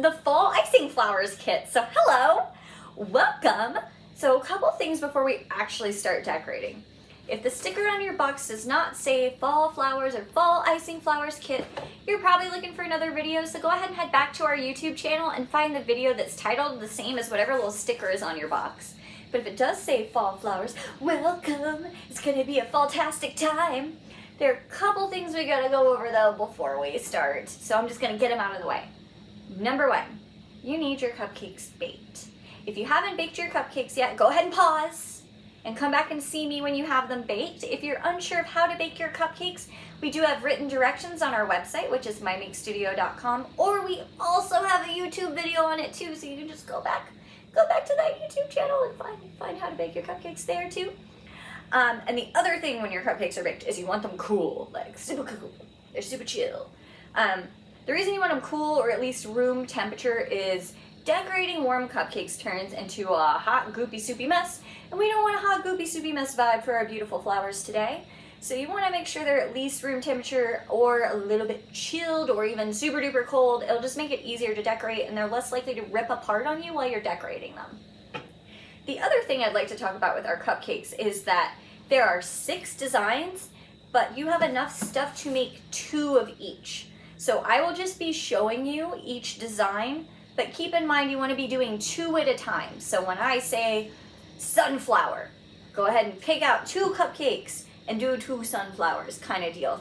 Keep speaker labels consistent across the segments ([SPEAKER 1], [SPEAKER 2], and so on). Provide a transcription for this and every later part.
[SPEAKER 1] the fall icing flowers kit. So hello, welcome. So a couple things before we actually start decorating. If the sticker on your box does not say fall flowers or fall icing flowers kit, you're probably looking for another video, so go ahead and head back to our YouTube channel and find the video that's titled the same as whatever little sticker is on your box. But if it does say fall flowers, welcome, it's gonna be a fall-tastic time. There are a couple things we gotta go over though before we start, so I'm just gonna get them out of the way. Number one, you need your cupcakes baked. If you haven't baked your cupcakes yet, go ahead and pause and come back and see me when you have them baked. If you're unsure of how to bake your cupcakes, we do have written directions on our website, which is MYMAKESTUDIOK.com, or we also have a YouTube video on it too, so you can just go back to that YouTube channel and find how to bake your cupcakes there too. And the other thing when your cupcakes are baked is you want them cool, like super cool. They're super chill. The reason you want them cool, or at least room temperature, is decorating warm cupcakes turns into a hot, goopy, soupy mess, and we don't want a hot, goopy, soupy mess vibe for our beautiful flowers today. So you want to make sure they're at least room temperature or a little bit chilled or even super duper cold. It'll just make it easier to decorate, and they're less likely to rip apart on you while you're decorating them. The other thing I'd like to talk about with our cupcakes is that there are 6 designs, but you have enough stuff to make 2 of each. So I will just be showing you each design, but keep in mind you want to be doing 2 at a time. So when I say sunflower, go ahead and pick out 2 cupcakes and do 2 sunflowers kind of deal.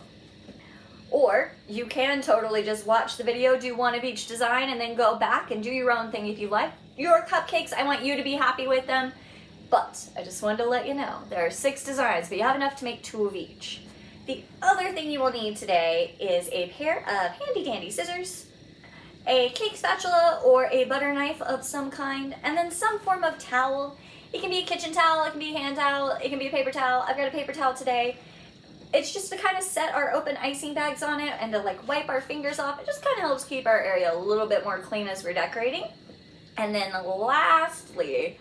[SPEAKER 1] Or you can totally just watch the video, do 1 of each design, and then go back and do your own thing if you like your cupcakes. I want you to be happy with them. But I just wanted to let you know, there are 6 designs, but you have enough to make 2 of each. The other thing you will need today is a pair of handy dandy scissors, a cake spatula or a butter knife of some kind, and then some form of towel. It can be a kitchen towel, it can be a hand towel, it can be a paper towel. I've got a paper towel today. It's just to kind of set our open icing bags on it and to like wipe our fingers off. It just kind of helps keep our area a little bit more clean as we're decorating. And then lastly,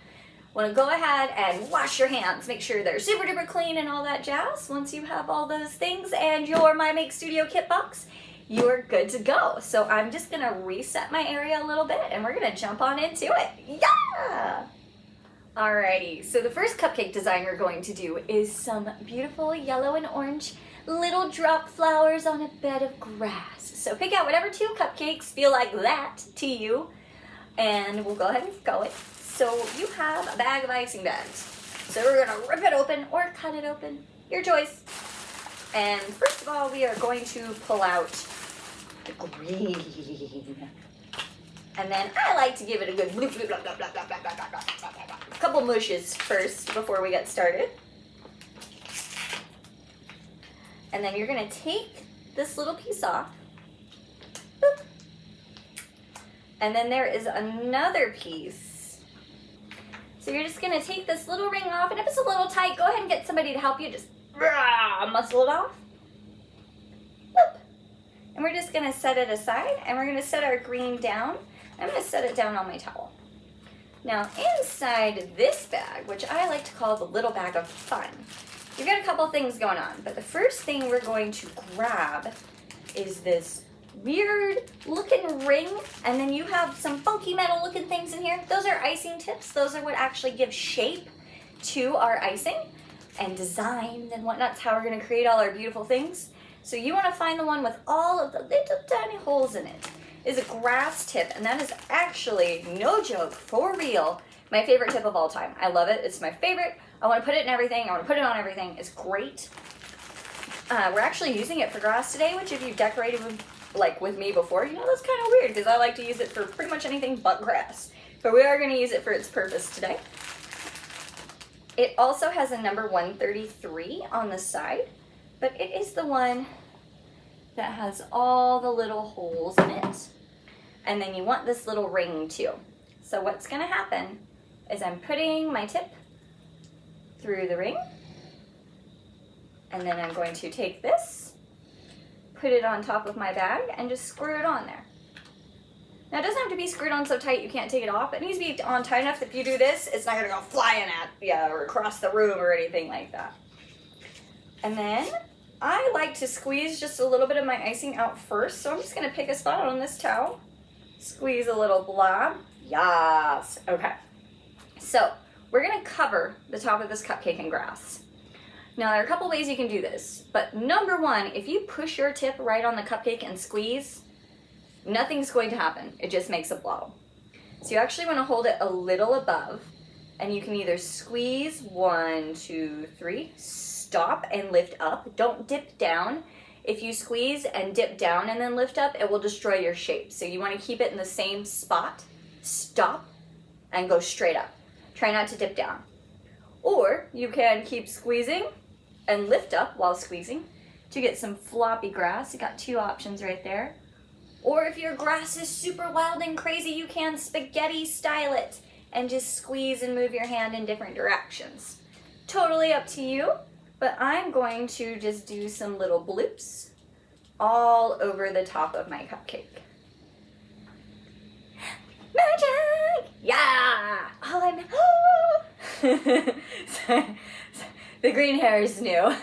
[SPEAKER 1] want to go ahead and wash your hands. Make sure they're super duper clean and all that jazz. Once you have all those things and your My Make Studio kit box, you're good to go. So I'm just going to reset my area a little bit and we're going to jump on into it. Yeah! Alrighty, so the first cupcake design we're going to do is some beautiful yellow and orange little drop flowers on a bed of grass. So pick out whatever 2 cupcakes feel like that to you, and we'll go ahead and go it. So you have a bag of icing bags. So we're gonna rip it open or cut it open, your choice. And first of all, we are going to pull out the green. And then I like to give it a good bloop, bloop, bloop, bloop, bloop, bloop, bloop, bloop, bloop, bloop, bloop. A couple mushes first before we get started. And then you're gonna take this little piece off. Boop. And then there is another piece. So you're just gonna take this little ring off, and if it's a little tight, go ahead and get somebody to help you. Just muscle it off. Boop. And we're just gonna set it aside, and we're gonna set our green down. I'm gonna set it down on my towel. Now inside this bag, which I like to call the little bag of fun, you've got a couple things going on, but the first thing we're going to grab is this weird looking ring, and then you have some funky metal looking things in here. Those are icing tips. Those are what actually give shape to our icing and design and whatnot. That's how we're gonna create all our beautiful things. So you wanna find the one with all of the little tiny holes in it. Is a grass tip, and that is actually, no joke, for real, my favorite tip of all time. I love it. It's my favorite. I want to put it in everything. I want to put it on everything. It's great. We're actually using it for grass today, which if you've decorated with me before, you know that's kind of weird because I like to use it for pretty much anything but grass. But we are going to use it for its purpose today. It also has a number 133 on the side, but it is the one that has all the little holes in it. And then you want this little ring too. So what's gonna happen is I'm putting my tip through the ring, and then I'm going to take this, put it on top of my bag, and just screw it on there. Now it doesn't have to be screwed on so tight you can't take it off. It needs to be on tight enough that if you do this, it's not gonna go flying at you or across the room or anything like that. And then I like to squeeze just a little bit of my icing out first, so I'm just gonna pick a spot on this towel Squeeze a little blob. Yes. Okay. So we're gonna cover the top of this cupcake in grass. Now there are a couple ways you can do this, but number one, if you push your tip right on the cupcake and squeeze, nothing's going to happen. It just makes a blob. So you actually want to hold it a little above, and you can either squeeze 1, 2, 3, stop and lift up. Don't dip down. If you squeeze and dip down and then lift up, it will destroy your shape. So you want to keep it in the same spot, stop, and go straight up. Try not to dip down. Or you can keep squeezing and lift up while squeezing to get some floppy grass. You got two options right there. Or if your grass is super wild and crazy, you can spaghetti style it and just squeeze and move your hand in different directions. Totally up to you, but I'm going to just do some little bloops all over the top of my cupcake. Magic! Yeah! Oh, I'm... The green hair is new.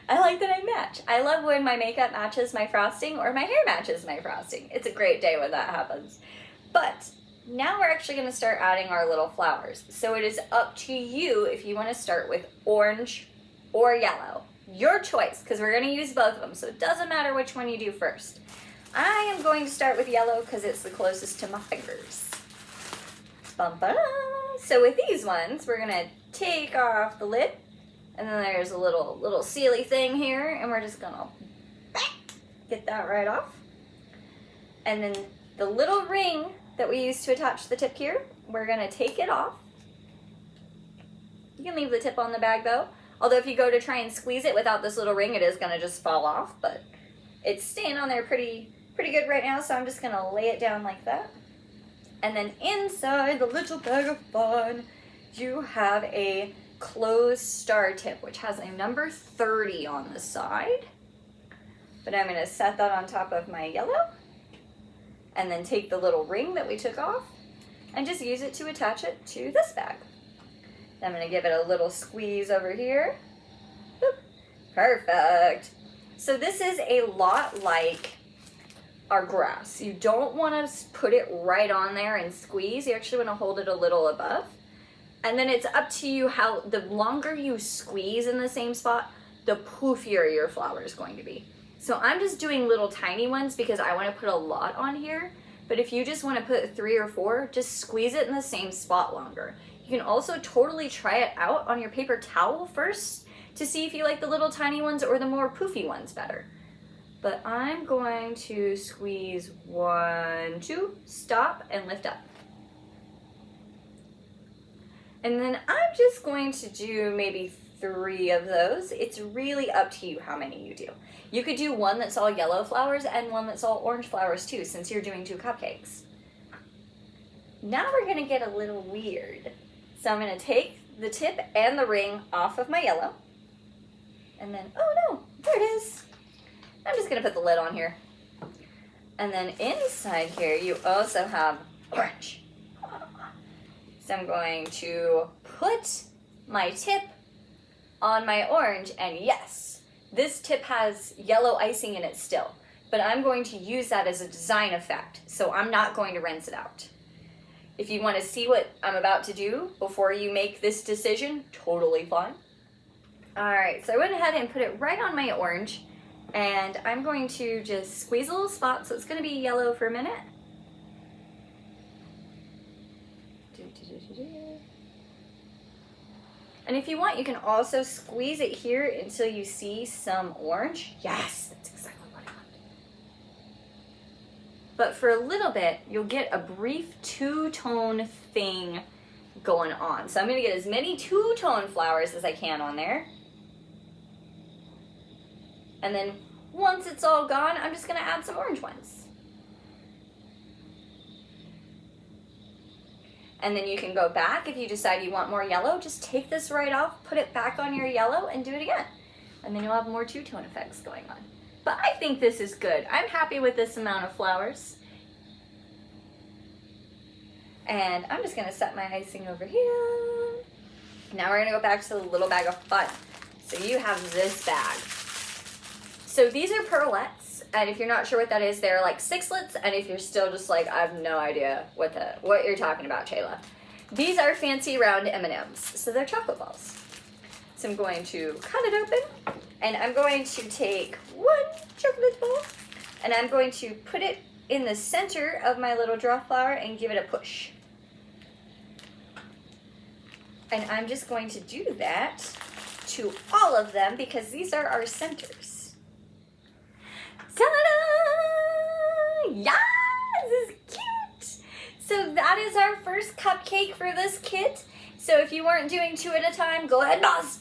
[SPEAKER 1] I like that I match. I love when my makeup matches my frosting or my hair matches my frosting. It's a great day when that happens. But now we're actually going to start adding our little flowers. So it is up to you if you want to start with orange or yellow. Your choice, because we're going to use both of them. So it doesn't matter which one you do first. I am going to start with yellow because it's the closest to my fingers. Bum-ba-da. So with these ones, we're going to take off the lid. And then there's a little sealy thing here, and we're just gonna get that right off. And then the little ring that we used to attach the tip here, we're gonna take it off. You can leave the tip on the bag though. Although if you go to try and squeeze it without this little ring, it is gonna just fall off, but it's staying on there pretty good right now, so I'm just gonna lay it down like that. And then inside the little bag of fun, you have a closed star tip, which has a number 30 on the side. But I'm going to set that on top of my yellow and then take the little ring that we took off and just use it to attach it to this bag. I'm going to give it a little squeeze over here. Boop. Perfect. So this is a lot like our grass. You don't want to put it right on there and squeeze. You actually want to hold it a little above. And then it's up to you how, the longer you squeeze in the same spot, the poofier your flower is going to be. So I'm just doing little tiny ones because I want to put a lot on here. But if you just want to put 3 or 4, just squeeze it in the same spot longer. You can also totally try it out on your paper towel first to see if you like the little tiny ones or the more poofy ones better. But I'm going to squeeze 1, 2, stop, and lift up. And then I'm just going to do maybe 3 of those. It's really up to you how many you do. You could do one that's all yellow flowers and one that's all orange flowers too, since you're doing 2 cupcakes. Now we're gonna get a little weird. So I'm gonna take the tip and the ring off of my yellow. And then, oh no, there it is. I'm just gonna put the lid on here. And then inside here, you also have orange. So I'm going to put my tip on my orange, and yes, this tip has yellow icing in it still, but I'm going to use that as a design effect, so I'm not going to rinse it out. If you want to see what I'm about to do before you make this decision, totally fine. Alright, so I went ahead and put it right on my orange, and I'm going to just squeeze a little spot, so it's going to be yellow for a minute. And if you want, you can also squeeze it here until you see some orange. Yes, that's exactly what I want. But for a little bit, you'll get a brief 2-tone thing going on. So I'm going to get as many 2-tone flowers as I can on there. And then once it's all gone, I'm just going to add some orange ones. And then you can go back if you decide you want more yellow. Just take this right off, put it back on your yellow, and do it again. And then you'll have more 2-tone effects going on. But I think this is good. I'm happy with this amount of flowers. And I'm just going to set my icing over here. Now we're going to go back to the little bag of fun. So you have this bag. So these are pearlettes. and if you're not sure what that is, they're like sixlets, and if you're still just like, I have no idea what you're talking about, Chayla. These are fancy round M&Ms, so they're chocolate balls. So I'm going to cut it open, and I'm going to take one chocolate ball, and I'm going to put it in the center of my little drop flower and give it a push. And I'm just going to do that to all of them because these are our centers. Ta-da! Yes, this is cute! So that is our first cupcake for this kit. So if you weren't doing 2 at a time, go ahead and pause.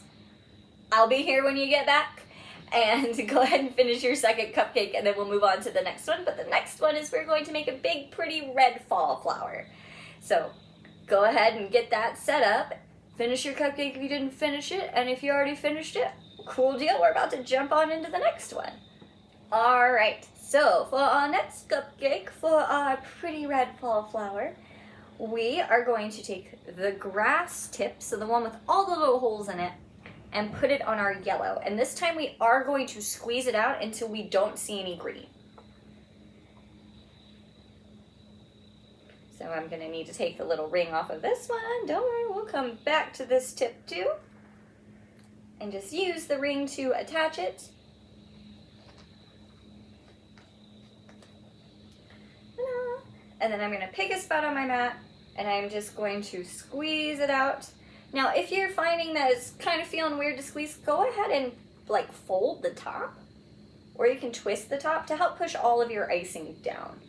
[SPEAKER 1] I'll be here when you get back. And go ahead and finish your second cupcake, and then we'll move on to the next one. But the next one is we're going to make a big, pretty red fall flower. So go ahead and get that set up. Finish your cupcake if you didn't finish it, and if you already finished it, cool deal. We're about to jump on into the next one. All right, so for our next cupcake, for our pretty red fall flower, we are going to take the grass tip, so the one with all the little holes in it, and put it on our yellow. And this time we are going to squeeze it out until we don't see any green. So I'm gonna need to take the little ring off of this one. Don't worry, we'll come back to this tip too. And just use the ring to attach it. And then I'm gonna pick a spot on my mat, and I'm just going to squeeze it out. Now, if you're finding that it's kind of feeling weird to squeeze, go ahead and like fold the top, or you can twist the top to help push all of your icing down.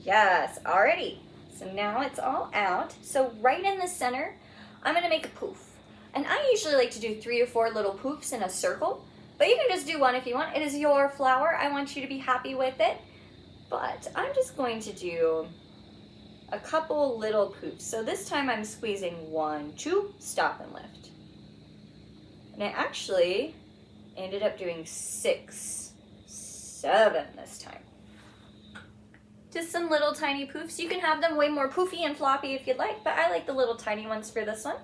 [SPEAKER 1] Yes, alrighty. So now it's all out. So right in the center, I'm gonna make a poof. And I usually like to do 3 or 4 little poofs in a circle, but you can just do one if you want. It is your flower. I want you to be happy with it. But I'm just going to do a couple little poofs. So this time I'm squeezing 1, 2, stop and lift. And I actually ended up doing 6, 7 this time. Just some little tiny poofs. You can have them way more poofy and floppy if you'd like, but I like the little tiny ones for this one.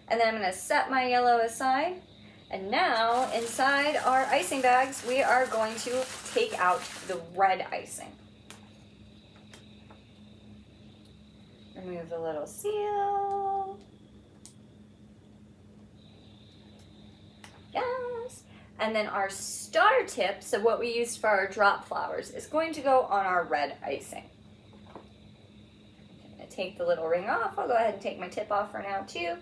[SPEAKER 1] And then I'm gonna set my yellow aside. And now inside our icing bags, we are going to take out the red icing. Remove the little seal. Yes. And then our star tip, so what we use for our drop flowers, is going to go on our red icing. I'm going to take the little ring off. I'll go ahead and take my tip off for now too.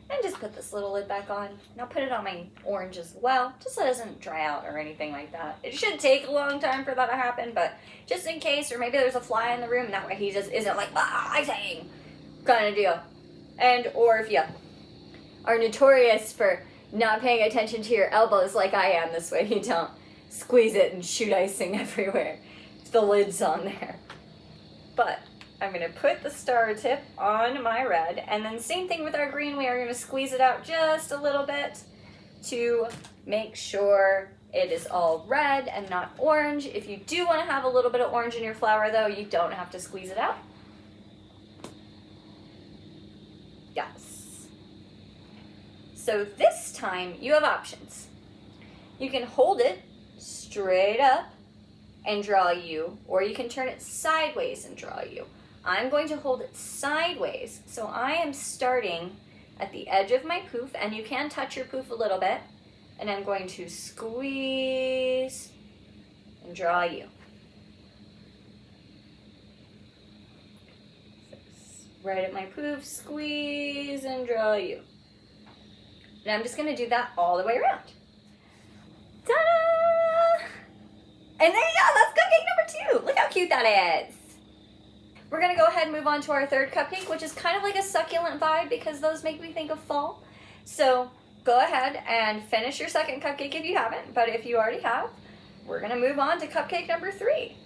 [SPEAKER 1] And just put this little lid back on. And I'll put it on my orange as well, just so it doesn't dry out or anything like that. It should take a long time for that to happen, but just in case, or maybe there's a fly in the room, that way he just isn't like, icing kind of deal. And, or if you are notorious for not paying attention to your elbows like I am, this way you don't squeeze it and shoot icing everywhere. The lid's on there. But I'm going to put the star tip on my red, and then same thing with our green. We are going to squeeze it out just a little bit to make sure it is all red and not orange. If you do want to have a little bit of orange in your flower though, you don't have to squeeze it out. Yes. So this time you have options. You can hold it straight up and draw you, or you can turn it sideways and draw you. I'm going to hold it sideways, so I am starting at the edge of my poof, and you can touch your poof a little bit, and I'm going to squeeze and draw you. Right at my poof, squeeze and draw you. And I'm just going to do that all the way around. Ta-da! And there you go, that's cupcake number 2. Look how cute that is. We're gonna go ahead and move on to our third cupcake, which is kind of like a succulent vibe because those make me think of fall. So go ahead and finish your second cupcake if you haven't, but if you already have, we're gonna move on to cupcake number 3.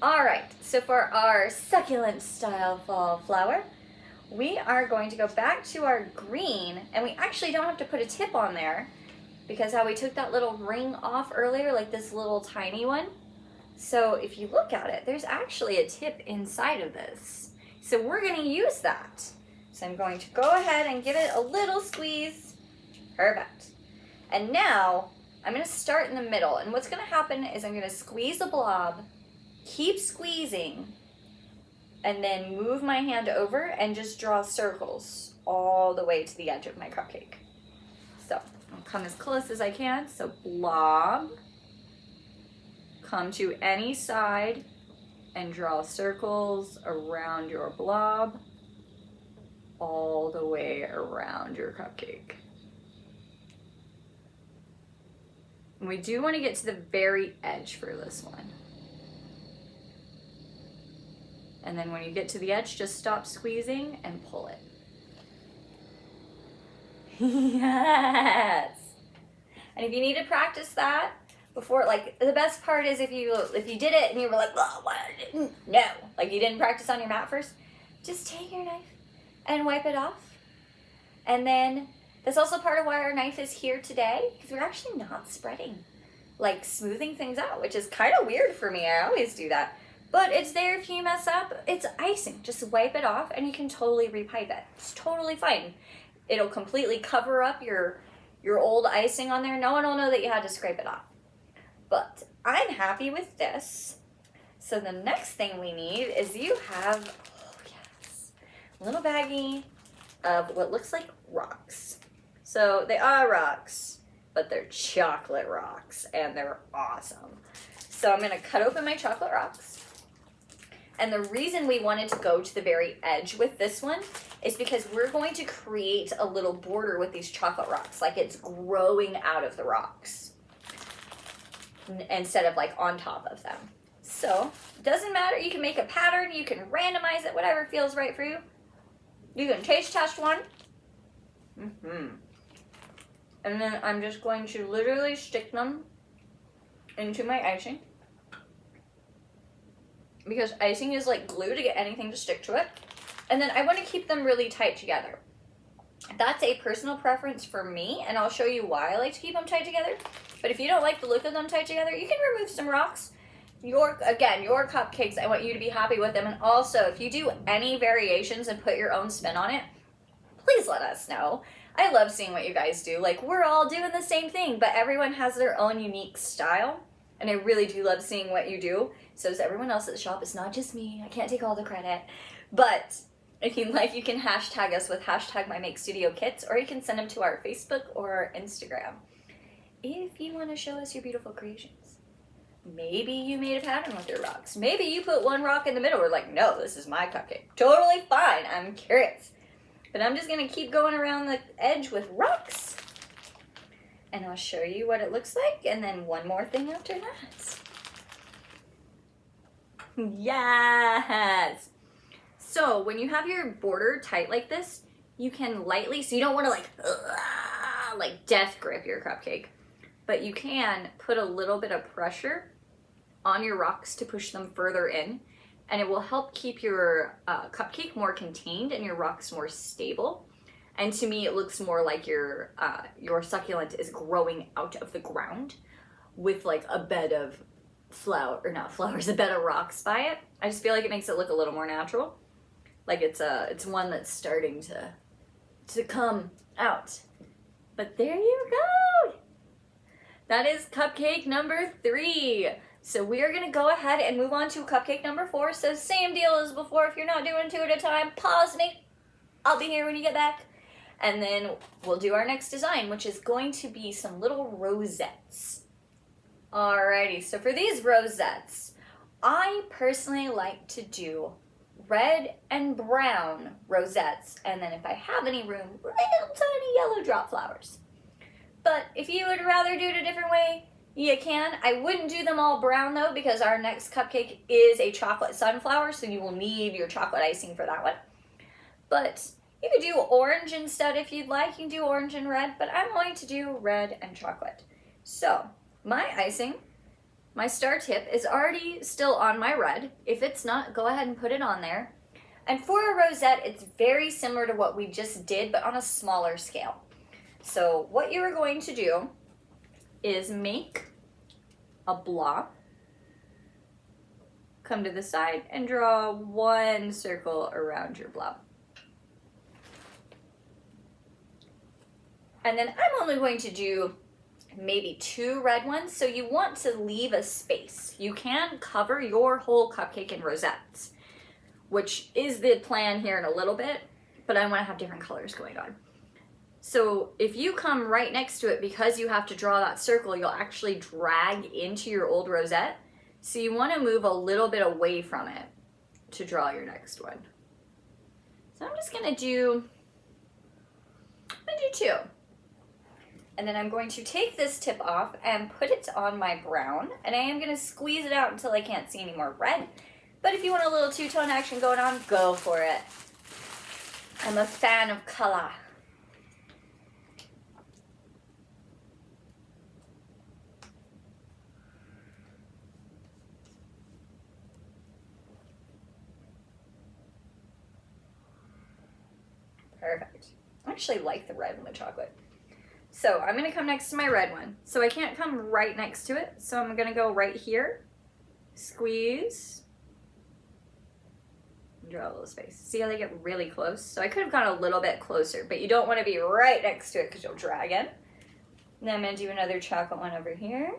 [SPEAKER 1] All right, so for our succulent style fall flower, we are going to go back to our green, and we actually don't have to put a tip on there because how we took that little ring off earlier, like this little tiny one. So if you look at it, there's actually a tip inside of this. So we're going to use that. So I'm going to go ahead and give it a little squeeze. Perfect. And now I'm going to start in the middle. And what's going to happen is I'm going to squeeze the blob, keep squeezing, and then move my hand over and just draw circles all the way to the edge of my cupcake. So I'll come as close as I can. So blob, come to any side and draw circles around your blob all the way around your cupcake. And we do want to get to the very edge for this one. And then when you get to the edge, just stop squeezing and pull it. Yes! And if you need to practice that before, like, the best part is if you did it and you were like, oh, what? No, like you didn't practice on your mat first, just take your knife and wipe it off. And then that's also part of why our knife is here today, because we're actually not spreading, like smoothing things out, which is kind of weird for me. I always do that. But it's there if you mess up. It's icing. Just wipe it off and you can totally repipe it. It's totally fine. It'll completely cover up your old icing on there. No one will know that you had to scrape it off. But I'm happy with this. So the next thing we need is you have, oh yes, a little baggie of what looks like rocks. So they are rocks, but they're chocolate rocks and they're awesome. So I'm gonna cut open my chocolate rocks. And the reason we wanted to go to the very edge with this one is because we're going to create a little border with these chocolate rocks, like it's growing out of the rocks instead of like on top of them. So it doesn't matter, you can make a pattern, you can randomize it, whatever feels right for you. You can taste test one. And then I'm just going to literally stick them into my icing, because icing is like glue to get anything to stick to it. And then I want to keep them really tight together. That's a personal preference for me, and I'll show you why I like to keep them tight together. But if you don't like the look of them tight together, you can remove some rocks. Your cupcakes, I want you to be happy with them. And also, if you do any variations and put your own spin on it, please let us know. I love seeing what you guys do. Like, we're all doing the same thing, but everyone has their own unique style. And I really do love seeing what you do. So does everyone else at the shop. It's not just me. I can't take all the credit. But if you'd like, you can hashtag us with hashtag MyMakeStudioKits, or you can send them to our Facebook or our Instagram if you want to show us your beautiful creations. Maybe you made a pattern with your rocks. Maybe you put one rock in the middle. We're like, no, this is my cupcake. Totally fine. I'm curious. But I'm just going to keep going around the edge with rocks. And I'll show you what it looks like. And then one more thing after that. Yes! So when you have your border tight like this, you can lightly, so you don't want to like death grip your cupcake, but you can put a little bit of pressure on your rocks to push them further in, and it will help keep your cupcake more contained and your rocks more stable. And to me, it looks more like your succulent is growing out of the ground with like a bed of a bed of rocks by it. I just feel like it makes it look a little more natural. Like it's one that's starting to come out. But there you go. That is cupcake number 3. So we are gonna go ahead and move on to cupcake number 4. So same deal as before. If you're not doing 2 at a time, pause me. I'll be here when you get back. And then we'll do our next design, which is going to be some little rosettes. Alrighty, so for these rosettes, I personally like to do red and brown rosettes, and then if I have any room, little tiny yellow drop flowers. But if you would rather do it a different way, you can. I wouldn't do them all brown though, because our next cupcake is a chocolate sunflower, so you will need your chocolate icing for that one. But you could do orange instead if you'd like. You can do orange and red, but I'm going to do red and chocolate. So my icing, my star tip, is already still on my red. If it's not, go ahead and put it on there. And for a rosette, it's very similar to what we just did, but on a smaller scale. So what you are going to do is make a blob, come to the side, and draw one circle around your blob. And then I'm only going to do maybe 2 red ones. So you want to leave a space. You can cover your whole cupcake in rosettes, which is the plan here in a little bit, but I want to have different colors going on. So if you come right next to it, because you have to draw that circle, you'll actually drag into your old rosette. So you want to move a little bit away from it to draw your next one. So I'm just going to do 2. And then I'm going to take this tip off and put it on my brown. And I am going to squeeze it out until I can't see any more red. But if you want a little two-tone action going on, go for it. I'm a fan of color. Perfect. I actually like the red in the chocolate. So I'm going to come next to my red one. So I can't come right next to it. So I'm going to go right here. Squeeze. Draw a little space. See how they get really close? So I could have gone a little bit closer, but you don't want to be right next to it because you'll drag in. And then I'm going to do another chocolate one over here.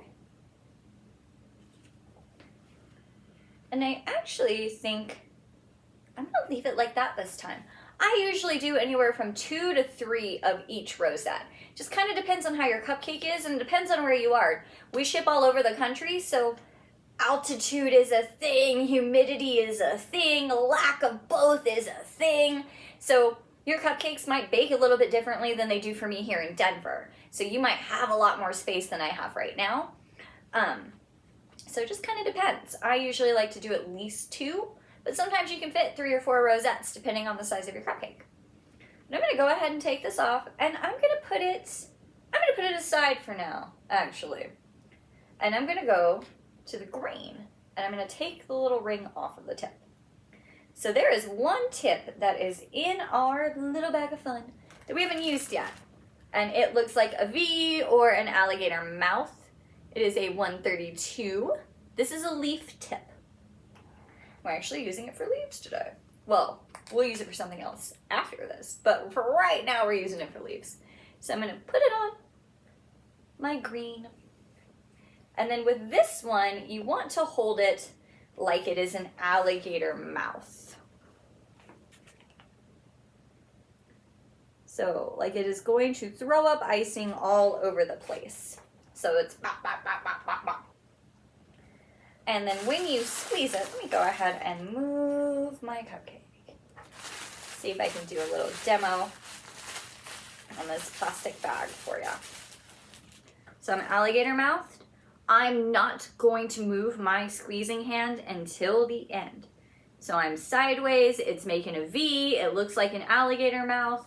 [SPEAKER 1] And I actually think I'm going to leave it like that this time. I usually do anywhere from 2 to 3 of each rosette. Just kind of depends on how your cupcake is and depends on where you are. We ship all over the country, so altitude is a thing, humidity is a thing, lack of both is a thing. So your cupcakes might bake a little bit differently than they do for me here in Denver. So you might have a lot more space than I have right now. So it just kind of depends. I usually like to do at least 2. But sometimes you can fit 3 or 4 rosettes depending on the size of your cupcake. And I'm going to go ahead and take this off, and I'm going to put it aside for now, actually. And I'm going to go to the green, and I'm going to take the little ring off of the tip. So there is one tip that is in our little bag of fun that we haven't used yet. And it looks like a V or an alligator mouth. It is a 132. This is a leaf tip. We're actually using it for leaves today. Well, we'll use it for something else after this, but for right now we're using it for leaves. So I'm going to put it on my green. And then with this one, you want to hold it like it is an alligator mouth. So like it is going to throw up icing all over the place. So it's bop, bop, bop, bop, bop, bop. And then when you squeeze it, let me go ahead and move my cupcake. See if I can do a little demo on this plastic bag for you. So I'm alligator mouthed. I'm not going to move my squeezing hand until the end. So I'm sideways, it's making a V, it looks like an alligator mouth,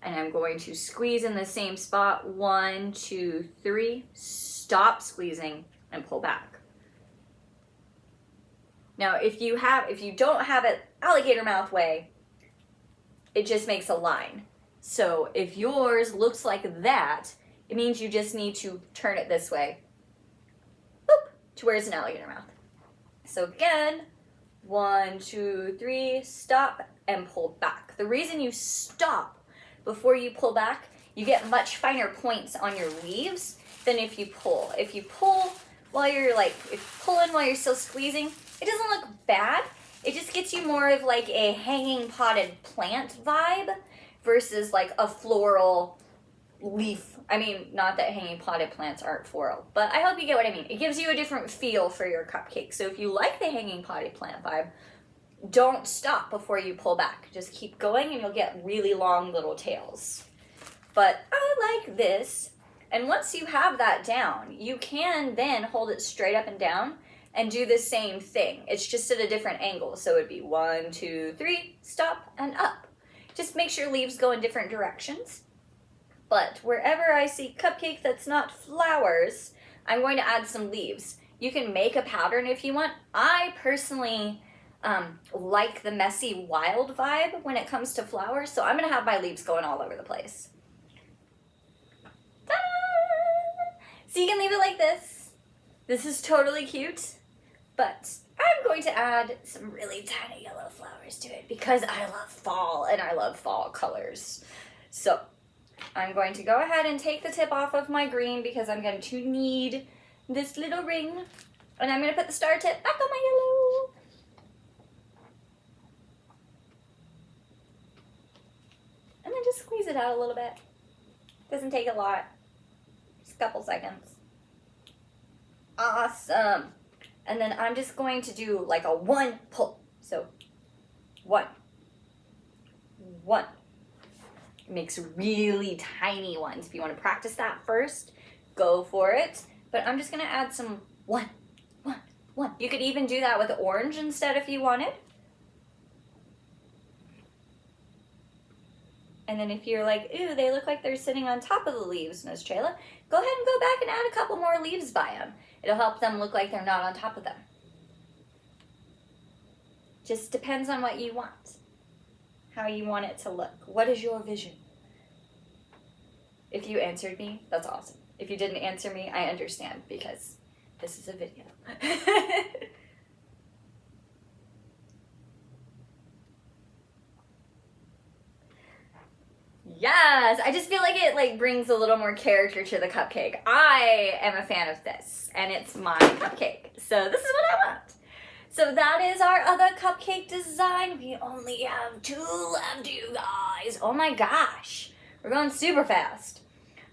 [SPEAKER 1] and I'm going to squeeze in the same spot. 1, 2, 3, stop squeezing and pull back. Now, if you don't have it alligator mouth way, it just makes a line. So if yours looks like that, it means you just need to turn it this way, boop, to where it's an alligator mouth. So again, 1, 2, 3, stop and pull back. The reason you stop before you pull back, you get much finer points on your leaves than if you pull. If you pull while you're pulling while you're still squeezing, it doesn't look bad. It just gets you more of like a hanging potted plant vibe versus like a floral leaf. I mean, not that hanging potted plants aren't floral, but I hope you get what I mean. It gives you a different feel for your cupcake. So if you like the hanging potted plant vibe, don't stop before you pull back. Just keep going and you'll get really long little tails. But I like this. And once you have that down, you can then hold it straight up and down and do the same thing. It's just at a different angle. So it'd be 1, 2, 3, stop and up. Just make sure leaves go in different directions. But wherever I see cupcake that's not flowers, I'm going to add some leaves. You can make a pattern if you want. I personally like the messy wild vibe when it comes to flowers, so I'm gonna have my leaves going all over the place. Ta-da! So you can leave it like this. This is totally cute, but I'm going to add some really tiny yellow flowers to it because I love fall and I love fall colors. So I'm going to go ahead and take the tip off of my green because I'm going to need this little ring. And I'm going to put the star tip back on my yellow. And then just squeeze it out a little bit. Doesn't take a lot. Just a couple seconds. Awesome. And then I'm just going to do like a 1 pull. So 1. 1. It makes really tiny ones. If you want to practice that first, go for it. But I'm just going to add some 1, 1, 1. You could even do that with orange instead if you wanted. And then if you're like, ooh, they look like they're sitting on top of the leaves, Miss CHAYLA, go ahead and go back and add a couple more leaves by them. It'll help them look like they're not on top of them. Just depends on what you want, how you want it to look. What is your vision? If you answered me, that's awesome. If you didn't answer me, I understand because this is a video. Yes, I just feel like it brings a little more character to the cupcake. I am a fan of this, and it's my cupcake, so this is what I want. So that is our other cupcake design. We only have 2 left, you guys. Oh my gosh, we're going super fast.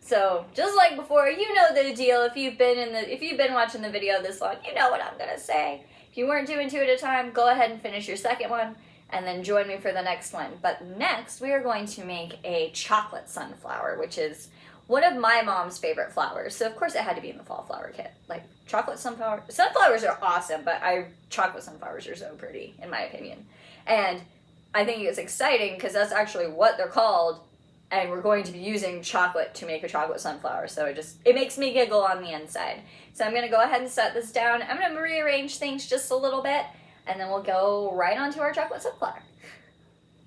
[SPEAKER 1] So just like before, you know the deal. If you've been watching the video this long, you know what I'm gonna say. If you weren't doing 2 at a time, go ahead and finish your second one. And then join me for the next one. But next, we are going to make a chocolate sunflower, which is one of my mom's favorite flowers. So of course it had to be in the fall flower kit. Like chocolate sunflower. Sunflowers are awesome, but chocolate sunflowers are so pretty, in my opinion. And I think it's exciting because that's actually what they're called. And we're going to be using chocolate to make a chocolate sunflower. So it makes me giggle on the inside. So I'm gonna go ahead and set this down. I'm gonna rearrange things just a little bit. And then we'll go right on to our chocolate sunflower.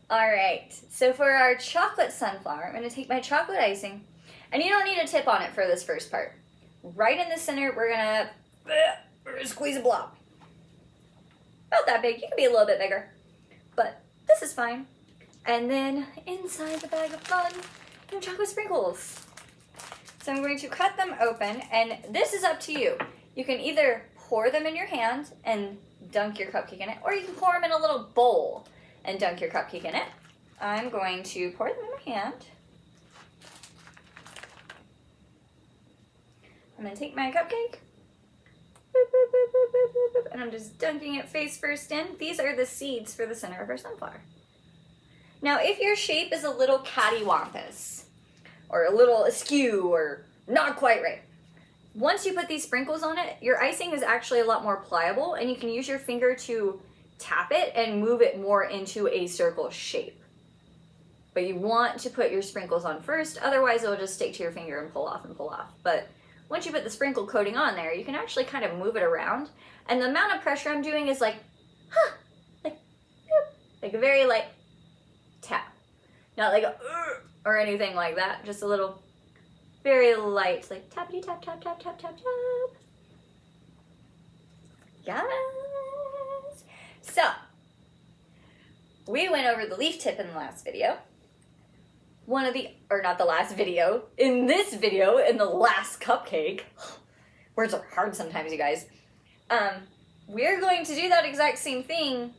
[SPEAKER 1] All right, so for our chocolate sunflower, I'm gonna take my chocolate icing, and you don't need a tip on it for this first part. Right in the center, we're gonna squeeze a blob. About that big, you can be a little bit bigger, but this is fine. And then inside the bag of fun, chocolate sprinkles. So I'm going to cut them open, and this is up to you. You can either pour them in your hand and dunk your cupcake in it, or you can pour them in a little bowl and dunk your cupcake in it. I'm going to pour them in my hand. I'm going to take my cupcake, and I'm just dunking it face first in. These are the seeds for the center of our sunflower. Now, if your shape is a little cattywampus, or a little askew, or not quite right, once you put these sprinkles on it, your icing is actually a lot more pliable, and you can use your finger to tap it and move it more into a circle shape. But you want to put your sprinkles on first, otherwise it'll just stick to your finger and pull off and pull off. But once you put the sprinkle coating on there, you can actually kind of move it around. And the amount of pressure I'm doing is like, like a very light tap. Not like a, or anything like that, just a little very light, like tappity tap, tap, tap, tap, tap, tap. Yes. So, we went over the leaf tip in the last video. Not the last video, in this video, in the last cupcake. Words are hard sometimes, you guys. We're going to do that exact same thing,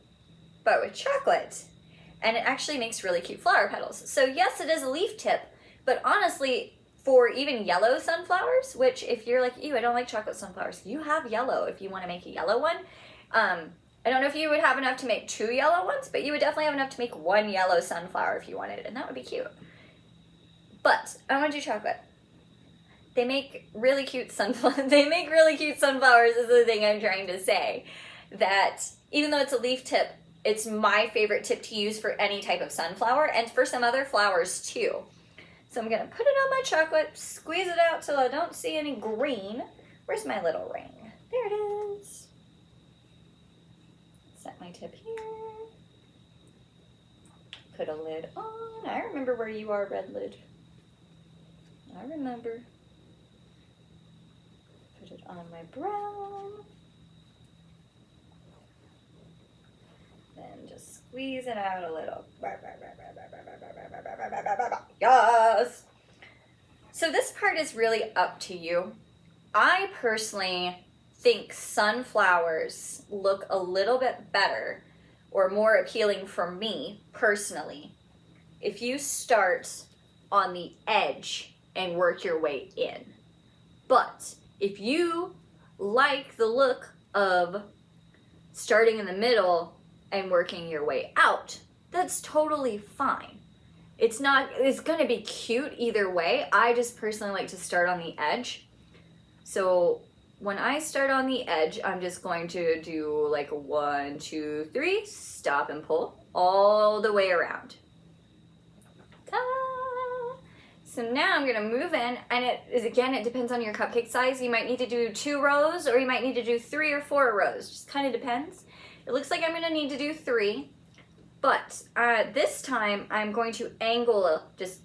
[SPEAKER 1] but with chocolate. And it actually makes really cute flower petals. So yes, it is a leaf tip, but honestly, for even yellow sunflowers, which if you're like, ew, I don't like chocolate sunflowers, you have yellow if you want to make a yellow one. I don't know if you would have enough to make 2 yellow ones, but you would definitely have enough to make 1 yellow sunflower if you wanted, and that would be cute. But I want to do chocolate. They make really cute sunflowers. They make really cute sunflowers is the thing I'm trying to say. That even though it's a leaf tip, it's my favorite tip to use for any type of sunflower and for some other flowers too. So I'm gonna put it on my chocolate, squeeze it out till I don't see any green. Where's my little ring? There it is. Set my tip here. Put a lid on. I remember where you are, red lid. I remember. Put it on my brown. Then just squeeze it out a little. Yes! So this part is really up to you. I personally think sunflowers look a little bit better or more appealing for me personally if you start on the edge and work your way in. But if you like the look of starting in the middle and working your way out, that's totally fine. It's gonna be cute either way. I just personally like to start on the edge. So when I start on the edge, I'm just going to do like a 1, 2, 3, stop and pull all the way around. Ta-da! So now I'm gonna move in, and it depends on your cupcake size. You might need to do 2 rows, or you might need to do 3 or 4 rows. Just kind of depends. It looks like I'm gonna need to do 3, but this time I'm going to angle just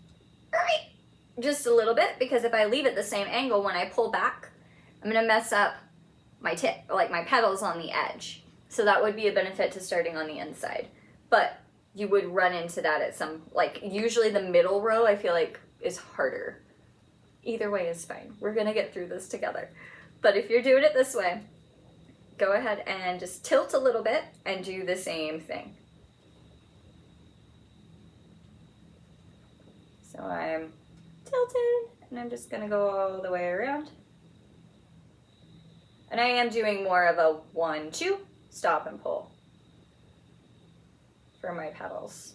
[SPEAKER 1] a little bit, because if I leave it the same angle when I pull back, I'm gonna mess up my tip, like my petals on the edge. So that would be a benefit to starting on the inside. But you would run into that at some, like usually the middle row I feel like is harder. Either way is fine. We're gonna get through this together. But if you're doing it this way, go ahead and just tilt a little bit and do the same thing. So I'm tilted, and I'm just gonna go all the way around. And I am doing more of a 1, 2, stop and pull for my petals.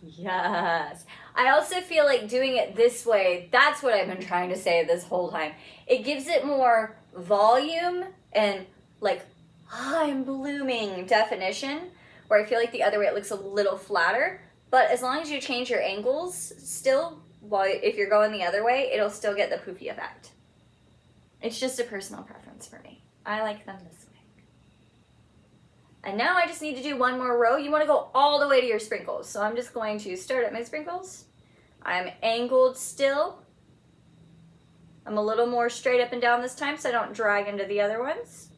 [SPEAKER 1] Yes. I also feel like doing it this way, that's what I've been trying to say this whole time. It gives it more volume and like I'm blooming definition, where I feel like the other way it looks a little flatter. But as long as you change your angles still, if you're going the other way, it'll still get the poofy effect. It's just a personal preference for me. I like them this way. And now I just need to do 1 more row. You want to go all the way to your sprinkles. So I'm just going to start at my sprinkles. I'm angled still. I'm a little more straight up and down this time so I don't drag into the other ones.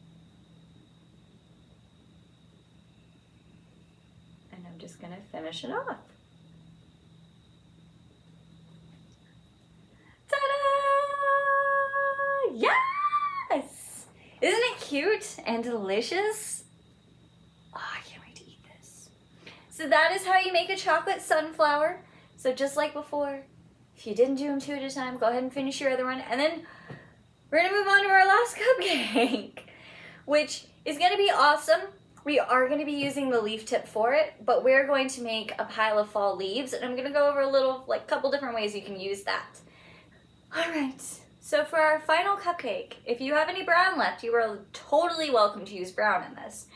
[SPEAKER 1] And I'm just going to finish it off. Ta-da! Yes! Isn't it cute and delicious? Oh, I can't wait to eat this. So that is how you make a chocolate sunflower. So just like before, if you didn't do them 2 at a time, go ahead and finish your other one. And then we're gonna move on to our last cupcake, which is gonna be awesome. We are gonna be using the leaf tip for it, but we're going to make a pile of fall leaves, and I'm gonna go over a little, like couple different ways you can use that. All right, so for our final cupcake, if you have any brown left, you are totally welcome to use brown in this.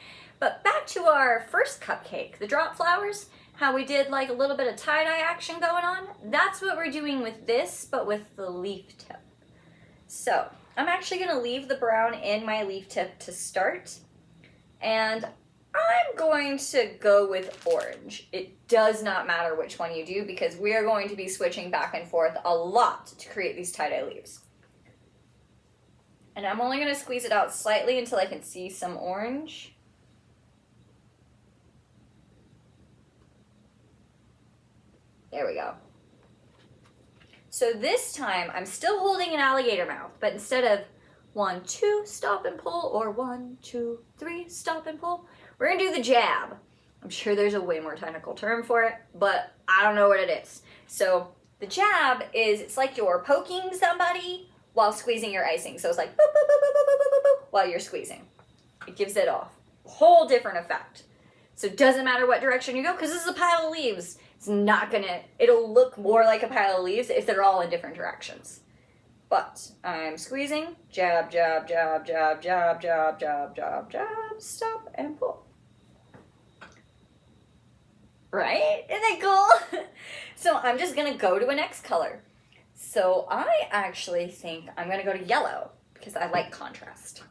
[SPEAKER 1] But back to our first cupcake, the drop flowers, how we did like a little bit of tie-dye action going on. That's what we're doing with this, but with the leaf tip. So I'm actually gonna leave the brown in my leaf tip to start. And I'm going to go with orange. It does not matter which one you do, because we are going to be switching back and forth a lot to create these tie-dye leaves. And I'm only gonna squeeze it out slightly until I can see some orange. There we go. So this time, I'm still holding an alligator mouth, but instead of 1, 2, stop and pull, or 1, 2, 3, stop and pull, we're gonna do the jab. I'm sure there's a way more technical term for it, but I don't know what it is. So the jab is, it's like you're poking somebody while squeezing your icing. So it's like boop, boop, boop, boop, boop, boop, boop, while you're squeezing. It gives it a whole different effect. So it doesn't matter what direction you go, because this is a pile of leaves. It's not gonna, it'll look more like a pile of leaves if they're all in different directions. But I'm squeezing, jab, jab, jab, jab, jab, jab, jab, jab, jab, stop and pull. Right? Isn't that cool? So I'm just gonna go to a next color. So I actually think I'm gonna go to yellow, because I like contrast.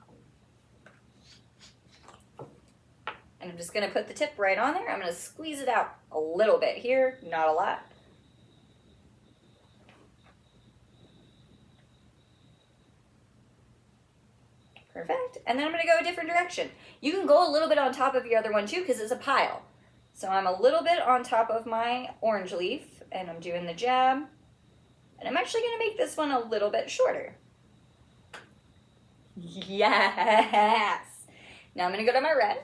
[SPEAKER 1] And I'm just gonna put the tip right on there. I'm gonna squeeze it out a little bit here, not a lot. Perfect. And then I'm going to go a different direction. You can go a little bit on top of your other one too because it's a pile. So I'm a little bit on top of my orange leaf and I'm doing the jab. And I'm actually going to make this one a little bit shorter. Yes! Now I'm going to go to my red.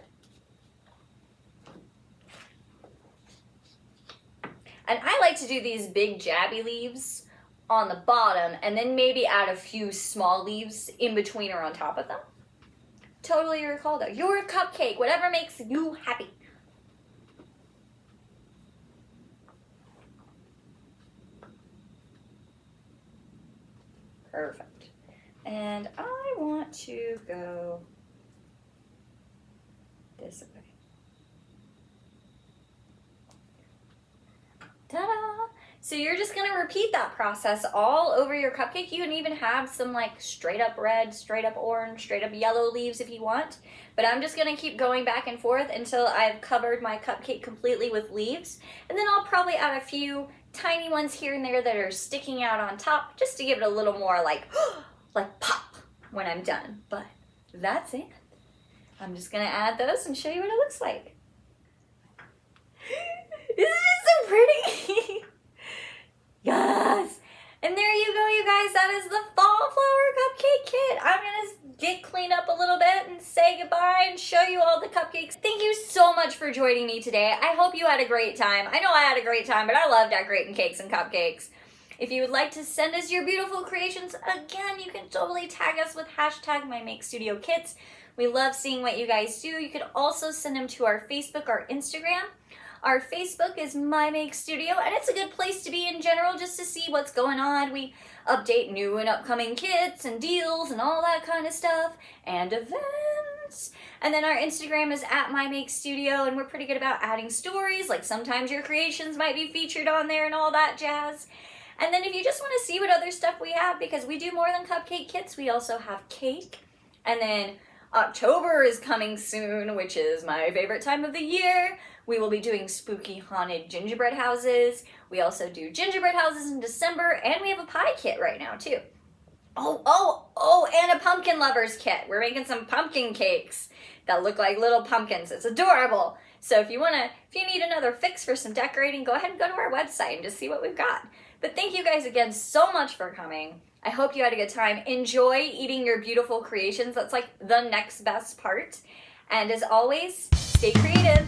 [SPEAKER 1] And I like to do these big jabby leaves on the bottom and then maybe add a few small leaves in between or on top of them. Totally your call though. You're a cupcake, whatever makes you happy. Perfect. And I want to go this way. Ta-da! So you're just gonna repeat that process all over your cupcake. You can even have some like straight up red, straight up orange, straight up yellow leaves if you want. But I'm just gonna keep going back and forth until I've covered my cupcake completely with leaves. And then I'll probably add a few tiny ones here and there that are sticking out on top just to give it a little more like, like pop when I'm done. But that's it. I'm just gonna add those and show you what it looks like. Isn't it so pretty? Yes! And there you go, you guys. That is the Fall Flower Cupcake Kit. I'm gonna get cleaned up a little bit and say goodbye and show you all the cupcakes. Thank you so much for joining me today. I hope you had a great time. I know I had a great time, but I love decorating cakes and cupcakes. If you would like to send us your beautiful creations, again, you can totally tag us with hashtag MyMakeStudioKits. We love seeing what you guys do. You could also send them to our Facebook or Instagram. Our Facebook is My Make Studio, and it's a good place to be in general just to see what's going on. We update new and upcoming kits and deals and all that kind of stuff, and events. And then our Instagram is at My Make Studio, and we're pretty good about adding stories, like sometimes your creations might be featured on there and all that jazz. And then if you just want to see what other stuff we have, because we do more than cupcake kits, we also have cake. And then October is coming soon, which is my favorite time of the year. We will be doing spooky haunted gingerbread houses. We also do gingerbread houses in December, and we have a pie kit right now too. Oh, and a pumpkin lovers kit. We're making some pumpkin cakes that look like little pumpkins. It's adorable. So if you need another fix for some decorating, go ahead and go to our website and just see what we've got. But thank you guys again so much for coming. I hope you had a good time. Enjoy eating your beautiful creations. That's like the next best part. And as always, stay creative.